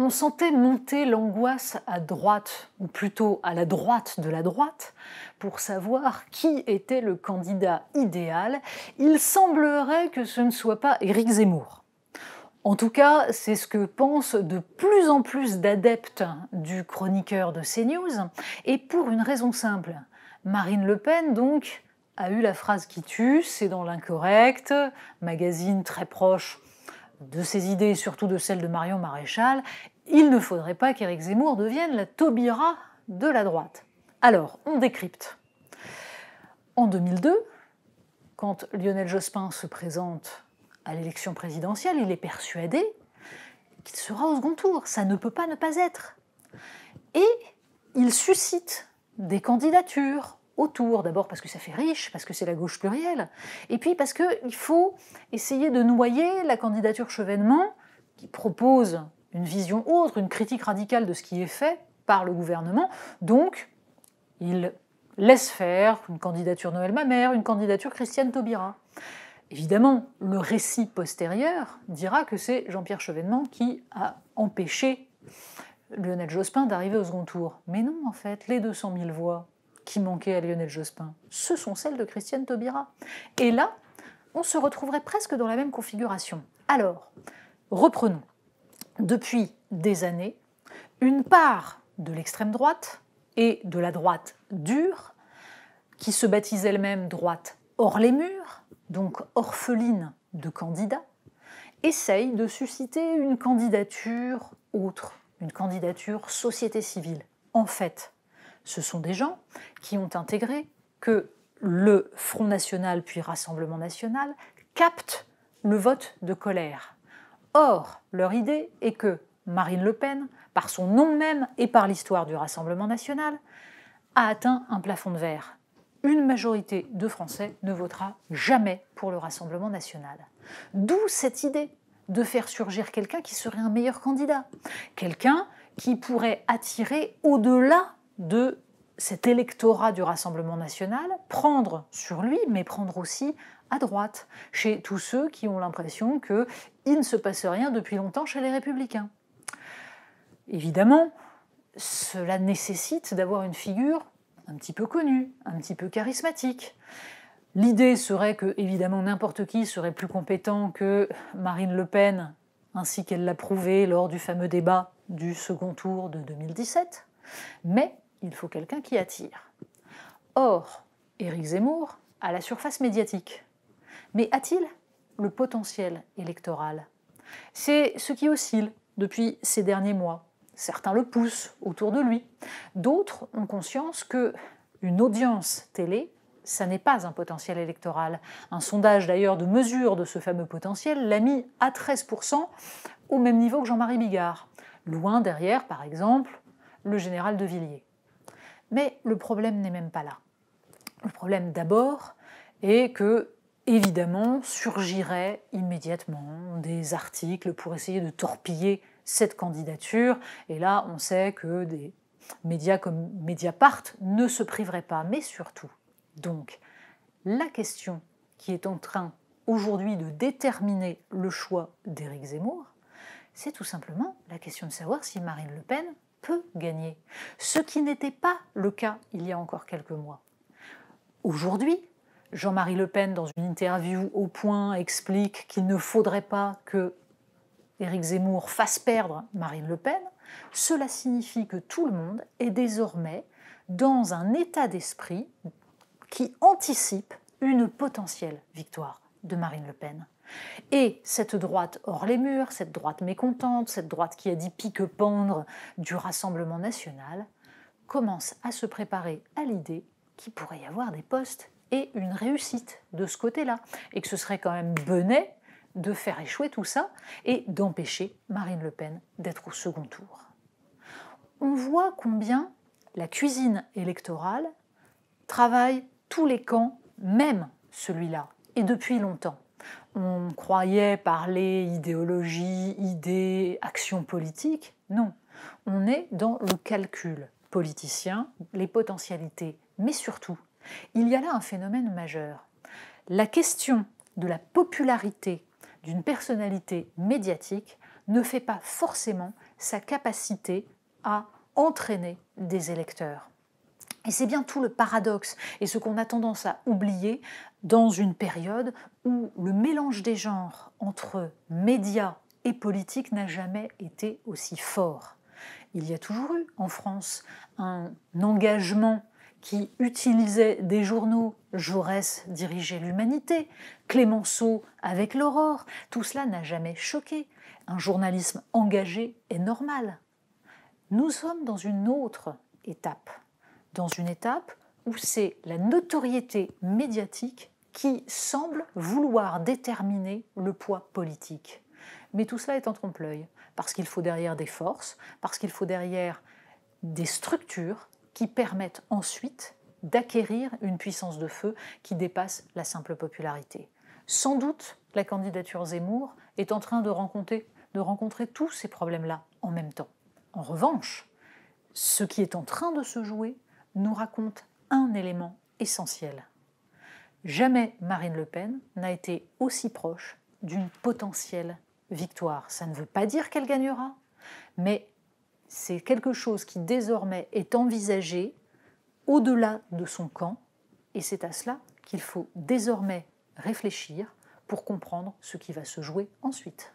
On sentait monter l'angoisse à droite, ou plutôt à la droite de la droite, pour savoir qui était le candidat idéal. Il semblerait que ce ne soit pas Éric Zemmour. En tout cas, c'est ce que pensent de plus en plus d'adeptes du chroniqueur de CNews, et pour une raison simple. Marine Le Pen, donc, a eu la phrase qui tue, c'est dans l'Incorrect, magazine très proche de ses idées, surtout de celles de Marion Maréchal. Il ne faudrait pas qu'Éric Zemmour devienne la Taubira de la droite. Alors, on décrypte. En 2002, quand Lionel Jospin se présente à l'élection présidentielle, il est persuadé qu'il sera au second tour. Ça ne peut pas ne pas être. Et il suscite des candidatures autour, d'abord parce que ça fait riche, parce que c'est la gauche plurielle, et puis parce qu'il faut essayer de noyer la candidature Chevènement, qui propose une vision autre, une critique radicale de ce qui est fait par le gouvernement. Donc, il laisse faire une candidature Noël Mamère, une candidature Christiane Taubira. Évidemment, le récit postérieur dira que c'est Jean-Pierre Chevènement qui a empêché Lionel Jospin d'arriver au second tour. Mais non, en fait, les 200 000 voix qui manquaient à Lionel Jospin, ce sont celles de Christiane Taubira. Et là, on se retrouverait presque dans la même configuration. Alors, reprenons. Depuis des années, une part de l'extrême droite et de la droite dure, qui se baptise elle-même droite hors les murs, donc orpheline de candidats, essaye de susciter une candidature autre, une candidature société civile. En fait, ce sont des gens qui ont intégré que le Front National puis Rassemblement National captent le vote de colère. Or, leur idée est que Marine Le Pen, par son nom même et par l'histoire du Rassemblement National, a atteint un plafond de verre. Une majorité de Français ne votera jamais pour le Rassemblement National. D'où cette idée de faire surgir quelqu'un qui serait un meilleur candidat, quelqu'un qui pourrait attirer au-delà de cet électorat du Rassemblement National, prendre sur lui, mais prendre aussi à droite, chez tous ceux qui ont l'impression qu'il ne se passe rien depuis longtemps chez les Républicains. Évidemment, cela nécessite d'avoir une figure un petit peu connue, un petit peu charismatique. L'idée serait que, évidemment, n'importe qui serait plus compétent que Marine Le Pen, ainsi qu'elle l'a prouvé lors du fameux débat du second tour de 2017, mais il faut quelqu'un qui attire. Or, Éric Zemmour a la surface médiatique. Mais a-t-il le potentiel électoral? C'est ce qui oscille depuis ces derniers mois. Certains le poussent autour de lui. D'autres ont conscience qu'une audience télé, ça n'est pas un potentiel électoral. Un sondage d'ailleurs de mesure de ce fameux potentiel l'a mis à 13%, au même niveau que Jean-Marie Bigard. Loin derrière, par exemple, le général de Villiers. Mais le problème n'est même pas là. Le problème d'abord est que, évidemment, surgiraient immédiatement des articles pour essayer de torpiller cette candidature. Et là, on sait que des médias comme Mediapart ne se priveraient pas. Mais surtout, donc, la question qui est en train aujourd'hui de déterminer le choix d'Éric Zemmour, c'est tout simplement la question de savoir si Marine Le Pen peut gagner. Ce qui n'était pas le cas il y a encore quelques mois. Aujourd'hui, Jean-Marie Le Pen, dans une interview au Point, explique qu'il ne faudrait pas que Éric Zemmour fasse perdre Marine Le Pen. Cela signifie que tout le monde est désormais dans un état d'esprit qui anticipe une potentielle victoire de Marine Le Pen. Et cette droite hors les murs, cette droite mécontente, cette droite qui a dit pique-pendre du Rassemblement national, commence à se préparer à l'idée qu'il pourrait y avoir des postes et une réussite de ce côté-là, et que ce serait quand même benet de faire échouer tout ça et d'empêcher Marine Le Pen d'être au second tour. On voit combien la cuisine électorale travaille tous les camps, même celui-là, et depuis longtemps. On croyait parler idéologie, idées, action politique. Non, on est dans le calcul politicien, les potentialités, mais surtout, il y a là un phénomène majeur. La question de la popularité d'une personnalité médiatique ne fait pas forcément sa capacité à entraîner des électeurs. Et c'est bien tout le paradoxe et ce qu'on a tendance à oublier dans une période où le mélange des genres entre médias et politique n'a jamais été aussi fort. Il y a toujours eu en France un engagement qui utilisait des journaux. Jaurès dirigeait l'Humanité, Clémenceau avec l'Aurore. Tout cela n'a jamais choqué. Un journalisme engagé est normal. Nous sommes dans une autre étape. Dans une étape où c'est la notoriété médiatique qui semble vouloir déterminer le poids politique. Mais tout cela est en trompe-l'œil, parce qu'il faut derrière des forces, parce qu'il faut derrière des structures qui permettent ensuite d'acquérir une puissance de feu qui dépasse la simple popularité. Sans doute, la candidature Zemmour est en train de rencontrer tous ces problèmes-là en même temps. En revanche, ce qui est en train de se jouer nous raconte un élément essentiel. Jamais Marine Le Pen n'a été aussi proche d'une potentielle victoire. Ça ne veut pas dire qu'elle gagnera, mais c'est quelque chose qui désormais est envisagé au-delà de son camp, et c'est à cela qu'il faut désormais réfléchir pour comprendre ce qui va se jouer ensuite.